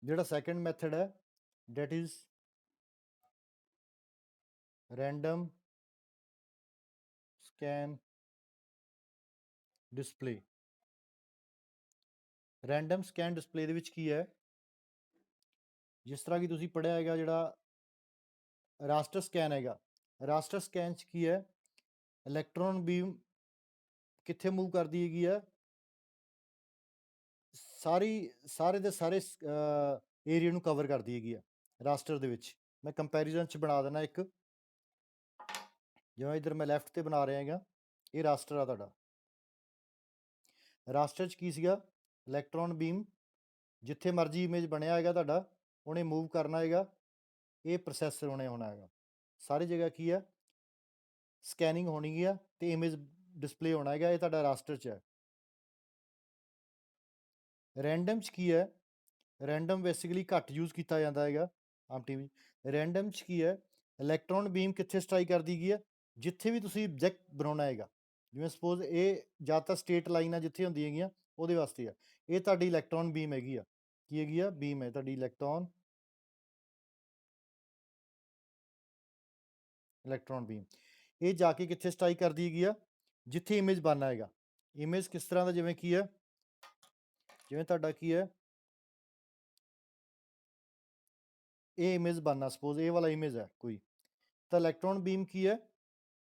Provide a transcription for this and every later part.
ਜਿਹੜਾ second method ਹੈ that is random scan display। Random scan display ਦੇ ਵਿੱਚ ਕੀ ਹੈ, ਜਿਸ ਤਰ੍ਹਾਂ ਕਿ ਤੁਸੀਂ ਪੜ੍ਹਿਆ ਹੈਗਾ ਜਿਹੜਾ ਰਾਸਟਰ ਸਕੈਨ ਹੈਗਾ, ਰਾਸਟਰ ਸਕੈਨ 'ਚ ਕੀ ਹੈ, ਇਲੈਕਟ੍ਰੋਨ ਬੀਮ ਕਿੱਥੇ ਮੂਵ ਕਰਦੀ ਹੈਗੀ ਆ, ਸਾਰੇ ਦੇ ਸਾਰੇ ਏਰੀਆ ਨੂੰ ਕਵਰ ਕਰਦੀ ਹੈਗੀ ਆ ਰਾਸਟਰ ਦੇ ਵਿੱਚ। ਮੈਂ ਕੰਪੈਰੀਜ਼ਨ 'ਚ ਬਣਾ ਦੇਣਾ ਇੱਕ, ਜਿਵੇਂ ਇੱਧਰ ਮੈਂ ਲੈਫਟ ਤੇ ਬਣਾ ਰਿਹਾ ਹੈਗਾ, ਇਹ ਰਾਸਟਰ ਆ ਤੁਹਾਡਾ। ਰਾਸਟਰ 'ਚ ਕੀ ਸੀਗਾ, ਇਲੈਕਟ੍ਰੋਨ ਬੀਮ ਜਿੱਥੇ ਮਰਜ਼ੀ ਇਮੇਜ ਬਣਿਆ ਹੈਗਾ ਤੁਹਾਡਾ, ਉਹਨੇ ਮੂਵ ਕਰਨਾ ਹੈਗਾ, ਇਹ ਪ੍ਰੋਸੈਸਰ ਉਹਨੇ ਹੋਣਾ ਹੈਗਾ, ਸਾਰੀ ਜਗ੍ਹਾ ਕੀ ਹੈ ਸਕੈਨਿੰਗ ਹੋਣੀ ਹੈ ਤੇ ਇਮੇਜ ਡਿਸਪਲੇ ਹੋਣਾ ਹੈਗਾ, ਇਹ ਤੁਹਾਡਾ ਰਾਸਟਰ 'ਚ ਹੈ। ਰੈਂਡਮ 'ਚ ਕੀ ਹੈ, ਰੈਂਡਮ ਬੇਸਿਕਲੀ ਘੱਟ ਯੂਜ਼ ਕੀਤਾ ਜਾਂਦਾ ਹੈਗਾ ਆਮ ਟੀਵੀ। ਰੈਂਡਮ 'ਚ ਕੀ ਹੈ, ਇਲੈਕਟ੍ਰੋਨ ਬੀਮ ਕਿੱਥੇ ਸਟ੍ਰਾਈਕ ਕਰਦੀ ਗਈ ਹੈ, ਜਿੱਥੇ ਵੀ ਤੁਸੀਂ ਆਬਜੈਕਟ ਬਣਾਉਣਾ ਹੈਗਾ, ਜਿਵੇਂ ਸਪੋਜ਼ ਇਹ ਜ਼ਿਆਦਾਤਰ ਸਟੇਟ ਲਾਈਨਾਂ ਜਿੱਥੇ ਹੁੰਦੀਆਂ ਹੈਗੀਆਂ ਉਹਦੇ ਵਾਸਤੇ ਆ, ਇਹ ਤੁਹਾਡੀ ਇਲੈਕਟ੍ਰੋਨ ਬੀਮ ਹੈਗੀ ਆ, ਕੀ ਹੈਗੀ ਆ, ਬੀਮ ਹੈ ਤੁਹਾਡੀ ਇਲੈਕਟ੍ਰੋਨ ਬੀਮ। ਇਹ ਜਾ ਕੇ ਕਿੱਥੇ ਸਟ੍ਰਾਈਕ ਕਰਦੀ ਹੈਗੀ ਆ, ਜਿੱਥੇ ਇਮੇਜ ਬਣਨਾ ਹੈਗਾ। ਇਮੇਜ ਕਿਸ ਤਰ੍ਹਾਂ ਦਾ, ਜਿਵੇਂ ਕੀ ਹੈ, ਜਿਵੇਂ ਤੁਹਾਡਾ ਕੀ ਹੈ, ਇਹ ਇਮੇਜ ਬਣਨਾ, ਸਪੋਜ਼ ਇਹ ਵਾਲਾ ਇਮੇਜ ਹੈ ਕੋਈ, ਤਾਂ ਇਲੈਕਟ੍ਰੋਨ ਬੀਮ ਕੀ ਹੈ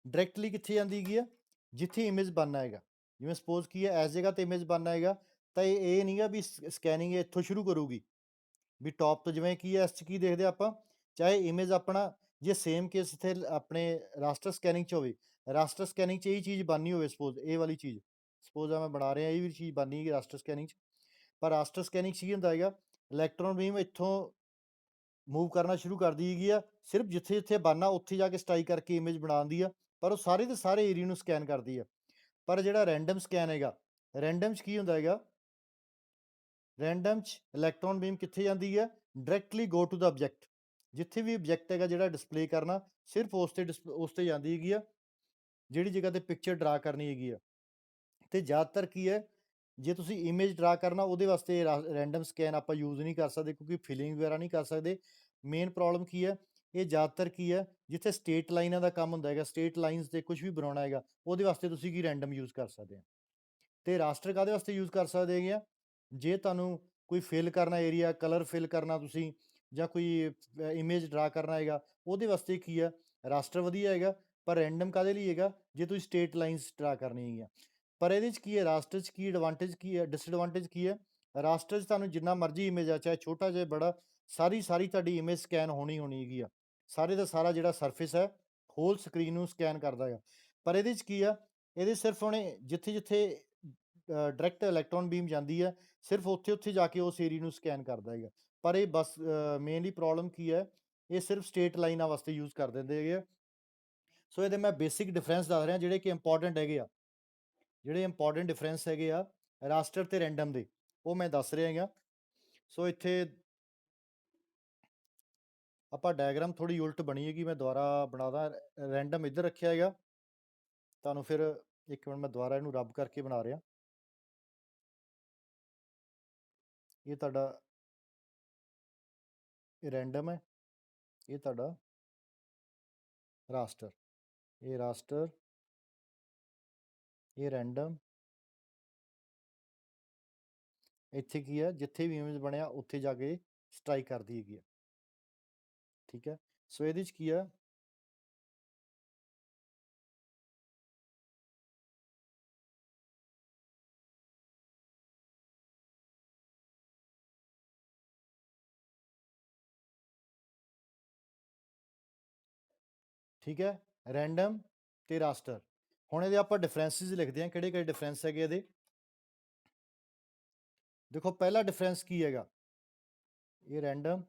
ਡਾਇਰੈਕਟਲੀ ਕਿੱਥੇ ਜਾਂਦੀ ਹੈਗੀ ਆ, ਜਿੱਥੇ ਇਮੇਜ ਬਣਨਾ ਹੈਗਾ। ਜਿਵੇਂ ਸਪੋਜ਼ ਕੀ ਹੈ, ਇਸ ਜਗ੍ਹਾ ਤੇ ਇਮੇਜ ਬਣਨਾ ਹੈਗਾ, ਤਾਂ ਇਹ ਨਹੀਂ ਗਾ ਵੀ ਸਕੈਨਿੰਗ ਇੱਥੋਂ ਸ਼ੁਰੂ ਕਰੂਗੀ ਵੀ ਟੌਪ ਤੋਂ। ਜਿਵੇਂ ਕੀ ਹੈ, ਇਸ 'ਚ ਕੀ ਦੇਖਦੇ ਆਪਾਂ, ਚਾਹੇ ਇਮੇਜ ਆਪਣਾ ਜੇ ਸੇਮ ਕੇਸ ਇੱਥੇ ਆਪਣੇ ਰਾਸਟਰ ਸਕੈਨਿੰਗ 'ਚ ਹੋਵੇ, ਰਾਸਟਰ ਸਕੈਨਿੰਗ 'ਚ ਇਹ ਚੀਜ਼ ਬਣਨੀ ਹੋਵੇ, ਸਪੋਜ਼ ਇਹ ਵਾਲੀ ਚੀਜ਼, ਸਪੋਜ਼ ਆ ਮੈਂ ਬਣਾ ਰਿਹਾ, ਇਹ ਵੀ ਚੀਜ਼ ਬਣਨੀ ਹੈਗੀ ਰਾਸਟਰ ਸਕੈਨਿੰਗ 'ਚ। ਪਰ ਰਾਸਟਰ ਸਕੈਨਿੰਗ 'ਚ ਕੀ ਹੁੰਦਾ ਹੈਗਾ, ਇਲੈਕਟ੍ਰੋਨ ਬੀਮ ਇੱਥੋਂ ਮੂਵ ਕਰਨਾ ਸ਼ੁਰੂ ਕਰਦੀ ਹੈਗੀ ਆ, ਸਿਰਫ ਜਿੱਥੇ ਜਿੱਥੇ ਬਣਨਾ ਉੱਥੇ ਜਾ ਕੇ ਸਟ੍ਰਾਈਕ ਕਰਕੇ ਇਮੇਜ ਬਣਾਉਂਦੀ ਆ, ਪਰ ਉਹ ਸਾਰੇ ਦੇ ਸਾਰੇ ਏਰੀਆ ਨੂੰ ਸਕੈਨ ਕਰਦੀ ਆ। ਪਰ ਜਿਹੜਾ ਰੈਂਡਮ ਸਕੈਨ ਹੈਗਾ, ਰੈਂਡਮ 'ਚ ਕੀ ਹੁੰਦਾ ਹੈਗਾ, ਰੈਂਡਮ 'ਚ ਇਲੈਕਟ੍ਰੋਨ ਬੀਮ ਕਿੱਥੇ ਜਾਂਦੀ ਹੈ, directly go to the object, ਜਿੱਥੇ ਵੀ ਆਬਜੈਕਟ ਹੈਗਾ ਜਿਹੜਾ ਡਿਸਪਲੇ ਕਰਨਾ, ਸਿਰਫ ਉਸ ਤੇ ਜਾਂਦੀ ਹੈਗੀ ਆ, ਜਿਹੜੀ ਜਗ੍ਹਾ ਤੇ ਪਿਕਚਰ ਡਰਾ ਕਰਨੀ ਹੈਗੀ ਆ। ਤੇ ਜ਼ਿਆਦਾਤਰ ਕੀ ਹੈ, ਜੇ ਤੁਸੀਂ ਇਮੇਜ ਡਰਾ ਕਰਨਾ ਉਹਦੇ ਵਾਸਤੇ ਰੈਂਡਮ ਸਕੈਨ ਆਪਾਂ ਯੂਜ਼ ਨਹੀਂ ਕਰ ਸਕਦੇ, ਕਿਉਂਕਿ ਫਿਲਿੰਗ ਵਗੈਰਾ ਨਹੀਂ ਕਰ ਸਕਦੇ। ਮੇਨ ਪ੍ਰੋਬਲਮ ਕੀ ਹੈ, ਇਹ ਜ਼ਿਆਦਾਤਰ ਕੀ ਹੈ, ਜਿੱਥੇ ਸਟੇਟ ਲਾਈਨਾਂ ਦਾ ਕੰਮ ਹੁੰਦਾ ਹੈਗਾ, ਸਟੇਟ ਲਾਈਨਸ ਤੇ ਕੁਝ ਵੀ ਬਣਾਉਣਾ ਹੈਗਾ, ਉਹਦੇ ਵਾਸਤੇ ਤੁਸੀਂ ਕੀ ਰੈਂਡਮ ਯੂਜ਼ ਕਰ ਸਕਦੇ ਆ। ਤੇ ਰਾਸਟਰ ਕਾਹਦੇ ਵਾਸਤੇ ਯੂਜ਼ ਕਰ ਸਕਦੇ ਹੈਗੇ ਆ, ਜੇ ਤੁਹਾਨੂੰ ਕੋਈ ਫਿਲ ਕਰਨਾ ਏਰੀਆ, ਕਲਰ ਫਿਲ ਕਰਨਾ ਤੁਸੀਂ, ਜਾਂ ਕੋਈ ਇਮੇਜ ਡਰਾ ਕਰਨਾ ਹੈਗਾ, ਉਹਦੇ ਵਾਸਤੇ ਕੀ ਹੈ ਰਾਸਟਰ ਵਧੀਆ ਹੈਗਾ। ਪਰ ਰੈਂਡਮ ਕਾਹਦੇ ਲਈ ਹੈਗਾ, ਜੇ ਤੁਸੀਂ ਸਟੇਟ ਲਾਈਨਸ ਡਰਾ ਕਰਨੀ ਹੈਗੀਆਂ। ਪਰ ਇਹਦੇ 'ਚ ਕੀ ਹੈ, ਰਾਸਟਰ 'ਚ ਕੀ ਐਡਵਾਂਟੇਜ ਕੀ ਹੈ, ਡਿਸਐਡਵਾਂਟੇਜ ਕੀ ਹੈ, ਰਾਸਟਰ 'ਚ ਤੁਹਾਨੂੰ ਜਿੰਨਾ ਮਰਜ਼ੀ ਇਮੇਜ ਆ, ਚਾਹੇ ਛੋਟਾ ਚਾਹੇ ਬੜਾ, ਸਾਰੀ ਤੁਹਾਡੀ ਇਮੇਜ ਸਕੈਨ ਹੋਣੀ ਹੈਗੀ ਆ, ਸਾਰੇ ਦਾ ਸਾਰਾ ਜਿਹੜਾ ਸਰਫੇਸ ਹੈ ਹੋਲ ਸਕਰੀਨ ਨੂੰ ਸਕੈਨ ਕਰਦਾ ਹੈਗਾ। ਪਰ ਇਹਦੇ 'ਚ ਕੀ ਆ, ਇਹਦੇ ਸਿਰਫ ਉਹਨੇ ਜਿੱਥੇ ਜਿੱਥੇ ਡਾਇਰੈਕਟ ਇਲੈਕਟ੍ਰੋਨ ਬੀਮ ਜਾਂਦੀ ਹੈ, ਸਿਰਫ ਉੱਥੇ ਉੱਥੇ ਜਾ ਕੇ ਉਸ ਏਰੀਆ ਨੂੰ ਸਕੈਨ ਕਰਦਾ ਹੈਗਾ। ਪਰ ਇਹ ਬਸ ਮੇਨਲੀ ਪ੍ਰੋਬਲਮ ਕੀ ਹੈ, ਇਹ ਸਿਰਫ ਸਟੇਟ ਲਾਈਨਾਂ ਵਾਸਤੇ ਯੂਜ਼ ਕਰ ਦਿੰਦੇ ਹੈਗੇ ਆ। ਸੋ ਇਹਦੇ ਮੈਂ ਬੇਸਿਕ ਡਿਫਰੈਂਸ ਦੱਸ ਰਿਹਾ, ਜਿਹੜੇ ਕਿ ਇੰਪੋਰਟੈਂਟ ਹੈਗੇ ਆ, ਜਿਹੜੇ ਇੰਪੋਰਟੈਂਟ ਡਿਫਰੈਂਸ ਹੈਗੇ ਆ ਰਾਸਟਰ ਤੇ ਰੈਂਡਮ ਦੇ, ਉਹ ਮੈਂ ਦੱਸ ਰਿਹਾ ਹੈਗਾ। ਸੋ ਇੱਥੇ ਆਪਾਂ ਡਾਇਗਰਾਮ ਥੋੜੀ ਉਲਟ ਬਣੀ ਹੈਗੀ, ਮੈਂ ਦੁਬਾਰਾ ਬਣਾਦਾ, ਰੈਂਡਮ ਇੱਧਰ ਰੱਖਿਆ ਹੈਗਾ ਤੁਹਾਨੂੰ, ਫਿਰ ਇੱਕ ਮਿੰਟ ਮੈਂ ਦੁਬਾਰਾ ਇਹਨੂੰ ਰੱਬ ਕਰਕੇ ਬਣਾ ਰਿਹਾ। ਇਹ ਤੁਹਾਡਾ ਇਹ ਰੈਂਡਮ ਹੈ, ਇਹ ਤੁਹਾਡਾ ਰਾਸਟਰ, ਇਹ ਰਾਸਟਰ, ਇਹ ਰੈਂਡਮ। ਇੱਥੇ ਕੀ ਹੈ, ਜਿੱਥੇ ਵੀ ਇਮੇਜ ਬਣਿਆ ਉੱਥੇ ਜਾ ਕੇ ਸਟ੍ਰਾਈਕ ਕਰਦੀ ਹੈਗੀ ਆ, ਠੀਕ ਹੈ। ਸੋ ਇਹਦੇ 'ਚ ਕੀ ਆ, ਠੀਕ ਹੈ, ਰੈਂਡਮ ਤੇ ਰਾਸਟਰ। ਹੁਣ ਇਹਦੇ ਆਪਾਂ ਡਿਫਰੈਂਸਿਸ ਲਿਖਦੇ ਹਾਂ, ਕਿਹੜੇ ਕਿਹੜੇ ਡਿਫਰੈਂਸ ਹੈਗੇ ਇਹਦੇ। ਦੇਖੋ ਪਹਿਲਾ ਡਿਫਰੈਂਸ ਕੀ ਹੈਗਾ, ਇਹ ਰੈਂਡਮ,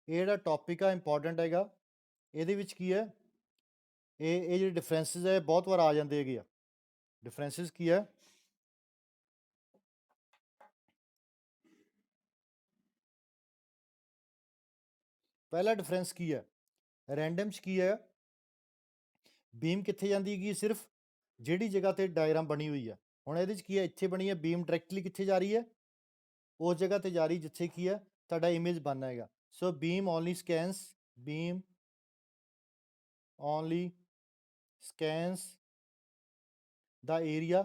ਇਹ ਜਿਹੜਾ ਟੌਪਿਕ ਆ ਇੰਪੋਰਟੈਂਟ ਹੈਗਾ, ਇਹਦੇ ਵਿੱਚ ਕੀ ਹੈ, ਇਹ ਜਿਹੜੇ ਡਿਫਰੈਂਸਿਸ ਹੈ ਬਹੁਤ ਵਾਰ ਆ ਜਾਂਦੇ ਹੈਗੇ ਆ। ਡਿਫਰੈਂਸਿਸ ਕੀ ਹੈ, ਪਹਿਲਾ ਡਿਫਰੈਂਸ ਕੀ ਹੈ, ਰੈਂਡਮ 'ਚ ਕੀ ਹੈ, ਬੀਮ ਕਿੱਥੇ ਜਾਂਦੀ ਹੈਗੀ, ਸਿਰਫ ਜਿਹੜੀ ਜਗ੍ਹਾ ਤੇ ਡਾਇਗਰਾਮ ਬਣੀ ਹੋਈ ਹੈ। ਹੁਣ ਇਹਦੇ 'ਚ ਕੀ ਹੈ, ਇੱਥੇ ਬਣੀ ਹੈ ਬੀਮ, ਡਾਇਰੈਕਟਲੀ ਕਿੱਥੇ ਜਾ ਰਹੀ ਹੈ, ਉਸ ਜਗ੍ਹਾ ਤੇ ਜਾ ਰਹੀ ਜਿੱਥੇ ਕੀ ਹੈ ਤੁਹਾਡਾ ਇਮੇਜ ਬਣਨਾ ਹੈਗਾ। So beam only scans the area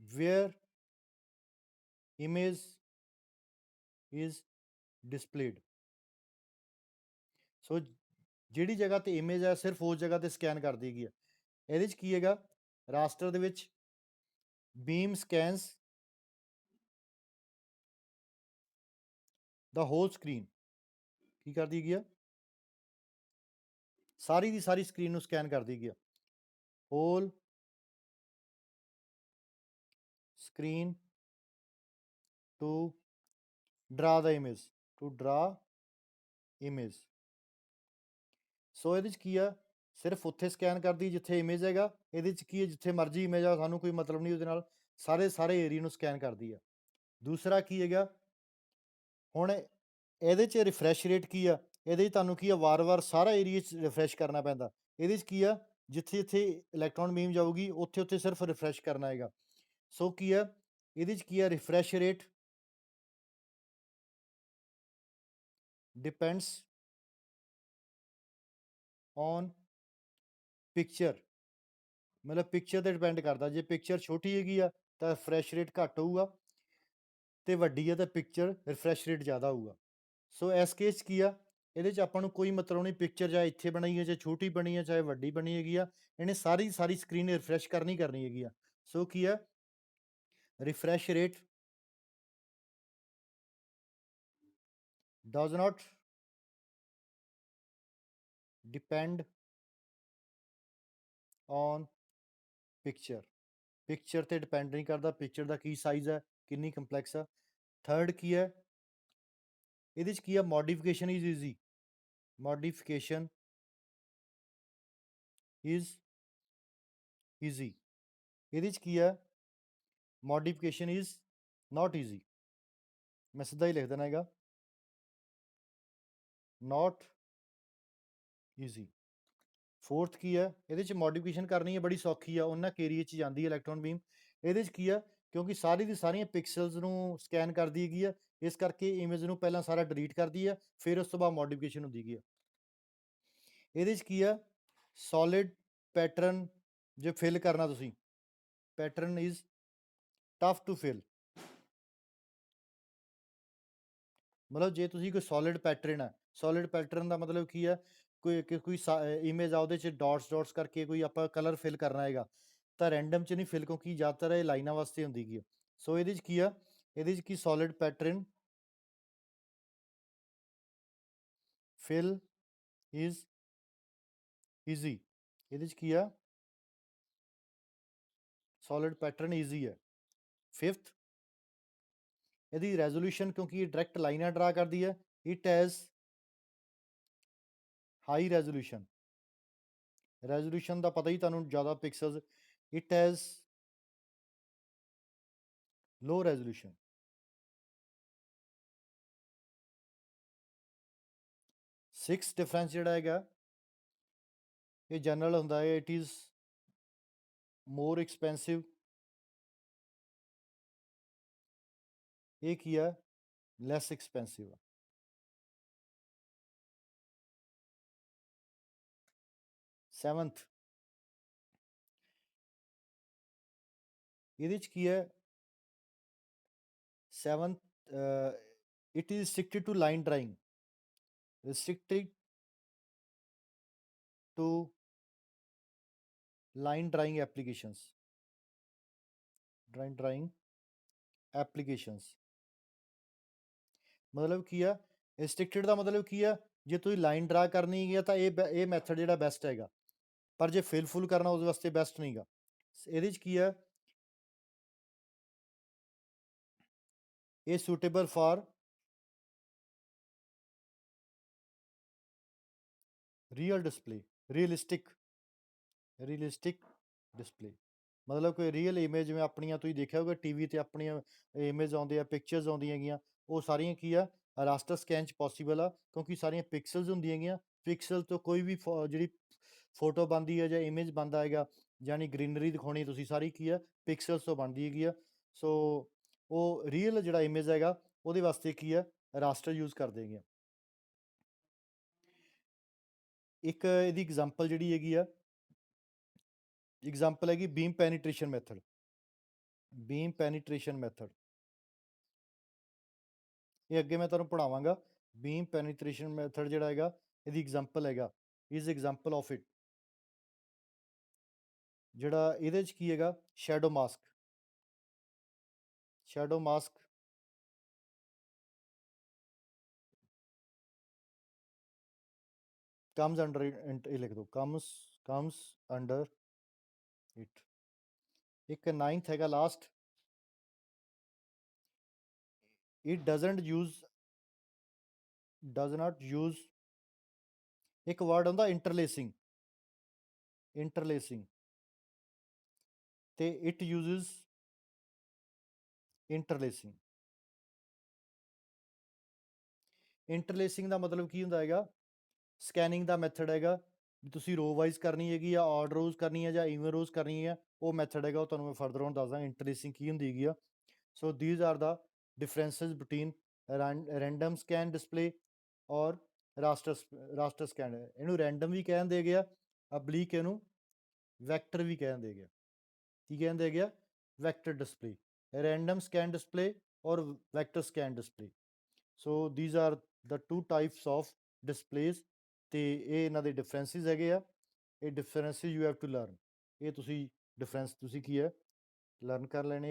where image is displayed। So ਜਿਹੜੀ ਜਗ੍ਹਾ ਤੇ ਇਮੇਜ ਹੈ ਸਿਰਫ ਉਸ ਜਗ੍ਹਾ ਤੇ ਸਕੈਨ ਕਰ ਦੇਗੀ। ਇਹਦੇ 'ਚ ਕੀ ਹੈਗਾ, ਰਾਸਟਰ ਦੇ ਵਿੱਚ ਬੀਮ ਸਕੈਨਸ ਦਾ ਹੋਲ ਸਕਰੀਨ, ਕੀ ਕਰਦੀ ਹੈਗੀ ਆ, ਸਾਰੀ ਦੀ ਸਾਰੀ ਸਕਰੀਨ ਨੂੰ ਸਕੈਨ ਕਰਦੀ ਹੈਗੀ ਆ। ਹੋਲ ਸਕਰੀਨ ਟੂ ਡਰਾ ਦਾ ਇਮੇਜ। ਸੋ ਇਹਦੇ 'ਚ ਕੀ ਆ, ਸਿਰਫ ਉੱਥੇ ਸਕੈਨ ਕਰਦੀ ਜਿੱਥੇ ਇਮੇਜ ਹੈਗਾ। ਇਹਦੇ 'ਚ ਕੀ ਹੈ, ਜਿੱਥੇ ਮਰਜ਼ੀ ਇਮੇਜ ਆ ਸਾਨੂੰ ਕੋਈ ਮਤਲਬ ਨਹੀਂ ਉਹਦੇ ਨਾਲ, ਸਾਰੇ ਏਰੀਆ ਨੂੰ ਸਕੈਨ ਕਰਦੀ ਆ। ਦੂਸਰਾ ਕੀ ਹੈਗਾ, ਹੁਣ ਇਹਦੇ 'ਚ ਰਿਫਰੈਸ਼ ਰੇਟ ਕੀ ਆ, ਇਹਦੇ 'ਚ ਤੁਹਾਨੂੰ ਕੀ ਆ ਵਾਰ-ਵਾਰ ਸਾਰਾ ਏਰੀਆ 'ਚ ਰਿਫਰੈਸ਼ ਕਰਨਾ ਪੈਂਦਾ। ਇਹਦੇ 'ਚ ਕੀ ਆ, ਜਿੱਥੇ ਇਲੈਕਟ੍ਰੋਨ ਬੀਮ ਜਾਊਗੀ ਉੱਥੇ ਸਿਰਫ ਰਿਫਰੈਸ਼ ਕਰਨਾ ਹੈਗਾ। ਸੋ ਕੀ ਆ, ਇਹਦੇ 'ਚ ਕੀ ਆ, refresh rate depends on picture, ਮਤਲਬ ਪਿਕਚਰ 'ਤੇ ਡਿਪੈਂਡ ਕਰਦਾ। ਜੇ ਪਿਕਚਰ ਛੋਟੀ ਹੈਗੀ ਆ ਤਾਂ ਰਿਫਰੈਸ਼ ਰੇਟ ਘੱਟ ਹੋਊਗਾ, ਅਤੇ ਵੱਡੀ ਹੈ ਤਾਂ ਪਿਕਚਰ ਰਿਫਰੈਸ਼ ਰੇਟ ਜ਼ਿਆਦਾ ਹੋਊਗਾ। ਸੋ ਇਸ ਕੇਸ 'ਚ ਕੀ ਆ, ਇਹਦੇ 'ਚ ਆਪਾਂ ਨੂੰ ਕੋਈ ਮਤਲਬ ਨਹੀਂ ਪਿਕਚਰ ਚਾਹੇ ਇੱਥੇ ਬਣੀ ਹੈ, ਚਾਹੇ ਛੋਟੀ ਬਣੀ ਹੈ, ਚਾਹੇ ਵੱਡੀ ਬਣੀ ਹੈਗੀ ਆ, ਇਹਨੇ ਸਾਰੀ ਸਕਰੀਨ ਰਿਫਰੈਸ਼ ਕਰਨੀ ਹੈਗੀ ਆ। ਸੋ ਕੀ ਆ, refresh rate does not depend on picture ਤੇ ਡਿਪੈਂਡ ਨਹੀਂ ਕਰਦਾ, ਪਿਕਚਰ ਦਾ ਕੀ ਸਾਈਜ਼ ਹੈ, ਕਿੰਨੀ ਕੰਪਲੈਕਸ ਆ। ਥਰਡ ਕੀ ਹੈ, ਇਹਦੇ 'ਚ ਕੀ ਆ, ਮੋਡੀਫਿਕੇਸ਼ਨ ਇਜ਼ ਈਜ਼ੀ ਇਹਦੇ 'ਚ ਕੀ ਆ, ਮੋਡੀਫਿਕੇਸ਼ਨ ਇਜ਼ ਨਾਟ ਈਜ਼ੀ। ਮੈਂ ਸਿੱਧਾ ਹੀ ਲਿਖ ਦੇਣਾ ਹੈਗਾ, ਨਾਟ ਈਜ਼ੀ। ਫੋਰਥ ਕੀ ਹੈ, ਇਹਦੇ 'ਚ ਮੋਡੀਫਿਕੇਸ਼ਨ ਕਰਨੀ ਹੈ ਬੜੀ ਸੌਖੀ ਆ, ਉਹਨਾਂ ਏਰੀਏ 'ਚ ਜਾਂਦੀ ਹੈ ਇਲੈਕਟ੍ਰੋਨ ਬੀਮ। ਇਹਦੇ 'ਚ ਕੀ ਆ, ਕਿਉਂਕਿ ਸਾਰੀ ਦੀ ਸਾਰੀਆਂ ਪਿਕਸਲਸ ਨੂੰ ਸਕੈਨ ਕਰਦੀ ਹੈਗੀ ਆ, ਇਸ ਕਰਕੇ ਇਮੇਜ ਨੂੰ ਪਹਿਲਾਂ ਸਾਰਾ ਡਿਲੀਟ ਕਰਦੀ ਆ, ਫਿਰ ਉਸ ਤੋਂ ਬਾਅਦ ਮੋਡੀਫਿਕੇਸ਼ਨ ਹੁੰਦੀ ਹੈਗੀ ਆ। ਇਹਦੇ 'ਚ ਕੀ ਆ, ਸੋਲਿਡ ਪੈਟਰਨ ਜੇ ਫਿਲ ਕਰਨਾ ਤੁਸੀਂ, pattern is tough to fill. ਮਤਲਬ ਜੇ ਤੁਸੀਂ ਕੋਈ ਸੋਲਿਡ ਪੈਟਰਨ ਦਾ ਮਤਲਬ ਕੀ ਹੈ, ਕੋਈ ਇਮੇਜ ਆ ਉਹਦੇ 'ਚ ਡੋਟਸ ਕਰਕੇ ਕੋਈ ਆਪਾਂ ਕਲਰ ਫਿਲ ਕਰਨਾ ਹੈਗਾ, ਤਾਂ ਰੈਂਡਮ 'ਚ ਨਹੀਂ ਫਿਲ, ਕਿਉਂਕਿ ਜ਼ਿਆਦਾਤਰ ਇਹ ਲਾਈਨਾਂ ਵਾਸਤੇ ਹੁੰਦੀ ਹੈਗੀ ਆ। ਸੋ ਇਹਦੇ 'ਚ ਕੀ ਆ, ਇਹਦੇ 'ਚ ਕੀ solid pattern fill is easy. ਇਹਦੇ 'ਚ ਕੀ ਆ, ਸੋਲਿਡ ਪੈਟਰਨ ਈਜ਼ੀ ਹੈ। ਫਿਫਥ, ਇਹਦੀ ਰੈਜ਼ੋਲੂਸ਼ਨ, ਕਿਉਂਕਿ ਇਹ ਡਾਇਰੈਕਟ ਲਾਈਨਾਂ ਡਰਾ ਕਰਦੀ ਹੈ, ਇਟ ਹੈਜ਼ ਹਾਈ ਰੈਜ਼ੋਲੂਸ਼ਨ ਦਾ ਪਤਾ ਹੀ ਤੁਹਾਨੂੰ, ਜ਼ਿਆਦਾ pixels. It has low resolution. Six difference ਜਿਹੜਾ ਹੈਗਾ, ਇਹ ਜਨਰਲ ਹੁੰਦਾ ਹੈ, ਇਟ ਇਜ਼ ਮੋਰ ਐਕਸਪੈਂਸਿਵ। ਇਹ ਕੀ ਆ, ਲੈਸ ਐਕਸਪੈਂਸਿਵ ਆ। ਸੈਵਨਥ, ਇਹਦੇ 'ਚ ਕੀ ਹੈ, it is restricted to line drawing, restricted to line drawing applications, ਮਤਲਬ ਕੀ ਆ, restricted ਦਾ ਮਤਲਬ ਕੀ ਆ, ਜੇ ਤੁਸੀਂ ਲਾਈਨ ਡਰਾ ਕਰਨੀ ਹੈਗੀ ਆ ਤਾਂ ਇਹ ਮੈਥਡ ਜਿਹੜਾ ਬੈਸਟ ਹੈਗਾ, ਪਰ ਜੇ ਫਿਲ ਕਰਨਾ ਉਹਦੇ ਵਾਸਤੇ ਬੈਸਟ ਨਹੀਂ ਗਾ। ਇਹਦੇ 'ਚ ਕੀ ਆ, ਇਹ suitable for realistic display। ਮਤਲਬ ਕੋਈ ਰੀਅਲ ਇਮੇਜ, ਜਿਵੇਂ ਆਪਣੀਆਂ ਤੁਸੀਂ ਦੇਖਿਆ ਹੋਊਗਾ ਟੀਵੀ 'ਤੇ ਆਪਣੀਆਂ ਇਮੇਜ ਆਉਂਦੇ ਆ, ਪਿਕਚਰਸ ਆਉਂਦੀਆਂ ਹੈਗੀਆਂ, ਉਹ ਸਾਰੀਆਂ ਕੀ ਆ, ਰਾਸਟਰ ਸਕੈਨ 'ਚ ਪੋਸੀਬਲ ਆ, ਕਿਉਂਕਿ ਸਾਰੀਆਂ ਪਿਕਸਲਸ ਹੁੰਦੀਆਂ ਹੈਗੀਆਂ। ਪਿਕਸਲ ਤੋਂ ਕੋਈ ਵੀ ਜਿਹੜੀ ਫੋਟੋ ਬਣਦੀ ਹੈ ਜਾਂ ਇਮੇਜ ਬਣਦਾ ਹੈਗਾ, ਜਾਣੀ ਗ੍ਰੀਨਰੀ ਦਿਖਾਉਣੀ ਤੁਸੀਂ ਸਾਰੀ ਕੀ ਆ ਪਿਕਸਲਸ ਤੋਂ ਬਣਦੀ ਹੈਗੀ ਆ। ਸੋ ਉਹ ਰੀਅਲ ਜਿਹੜਾ ਇਮੇਜ ਹੈਗਾ ਉਹਦੇ ਵਾਸਤੇ ਕੀ ਆ ਰਾਸਟਰ ਯੂਜ਼ ਕਰਦੇ ਹੈਗੇ ਆ। ਇੱਕ ਇਹਦੀ ਐਗਜ਼ਾਮਪਲ ਜਿਹੜੀ ਹੈਗੀ ਆ, ਐਗਜ਼ਾਮਪਲ ਹੈਗੀ ਬੀਮ ਪੈਨੀਟ੍ਰੇਸ਼ਨ ਮੈਥਡ। ਬੀਮ ਪੈਨੀਟ੍ਰੇਸ਼ਨ ਮੈਥਡ ਇਹ ਅੱਗੇ ਮੈਂ ਤੁਹਾਨੂੰ ਪੜਾਵਾਂਗਾ। ਬੀਮ ਪੈਨੀਟ੍ਰੇਸ਼ਨ ਮੈਥਡ ਜਿਹੜਾ ਹੈਗਾ ਇਹਦੀ ਐਗਜ਼ਾਮਪਲ ਹੈਗਾ ਇਜ਼ ਐਗਜ਼ਾਮਪਲ ਆਫ ਇਟ। ਜਿਹੜਾ ਇਹਦੇ 'ਚ ਕੀ ਹੈਗਾ shadow mask. Shadow mask comes under it, ਇਹ ਲਿਖ ਦਿਓ comes under it। ਇੱਕ 9th ਹੈਗਾ last, it does not use ਇੱਕ ਵਰਡ ਹੁੰਦਾ ਇੰਟਰਲੇਸਿੰਗ ਤੇ it uses ਇੰਟਰਲੇਸਿੰਗ। ਇੰਟਰਲੇਸਿੰਗ ਦਾ ਮਤਲਬ ਕੀ ਹੁੰਦਾ ਹੈਗਾ ਸਕੈਨਿੰਗ ਦਾ ਮੈਥਡ ਹੈਗਾ ਵੀ ਤੁਸੀਂ ਰੋ ਵਾਈਜ਼ ਕਰਨੀ ਹੈਗੀ ਆ, ਆਡ ਰੋਜ਼ ਕਰਨੀ ਹੈ ਜਾਂ ਈਵਨ ਰੋਜ਼ ਕਰਨੀ ਹੈ, ਉਹ ਮੈਥਡ ਹੈਗਾ ਉਹ ਤੁਹਾਨੂੰ ਮੈਂ ਫਰਦਰ ਹੁਣ ਦੱਸਦਾ ਇੰਟਰਲੇਸਿੰਗ ਕੀ ਹੁੰਦੀ ਹੈਗੀ ਆ। ਸੋ ਦੀਜ਼ ਆਰ ਦਾ differences between random scan display ਔਰ ਰਾਸਟਰ ਸਕੈਨ। ਇਹਨੂੰ ਰੈਂਡਮ ਵੀ ਕਹਿੰਦੇ ਹੈਗੇ ਆ, ਅਬਲੀਕ ਇਹਨੂੰ ਵੈਕਟਰ ਵੀ ਕਹਿੰਦੇ ਹੈਗੇ ਆ। ਕੀ ਕਹਿੰਦੇ ਹੈਗੇ ਆ vector display, random scan display ਔਰ vector scan display. So these are the two types of displays ਤੇ ਇਹ ਇਹਨਾਂ ਦੇ ਡਿਫਰੈਂਸਿਸ ਹੈਗੇ ਆ। ਇਹ differences you have to learn. ਇਹ ਤੁਸੀਂ ਡਿਫਰੈਂਸ ਤੁਸੀਂ ਕੀ ਹੈ ਲਰਨ ਕਰ ਲੈਣੇ।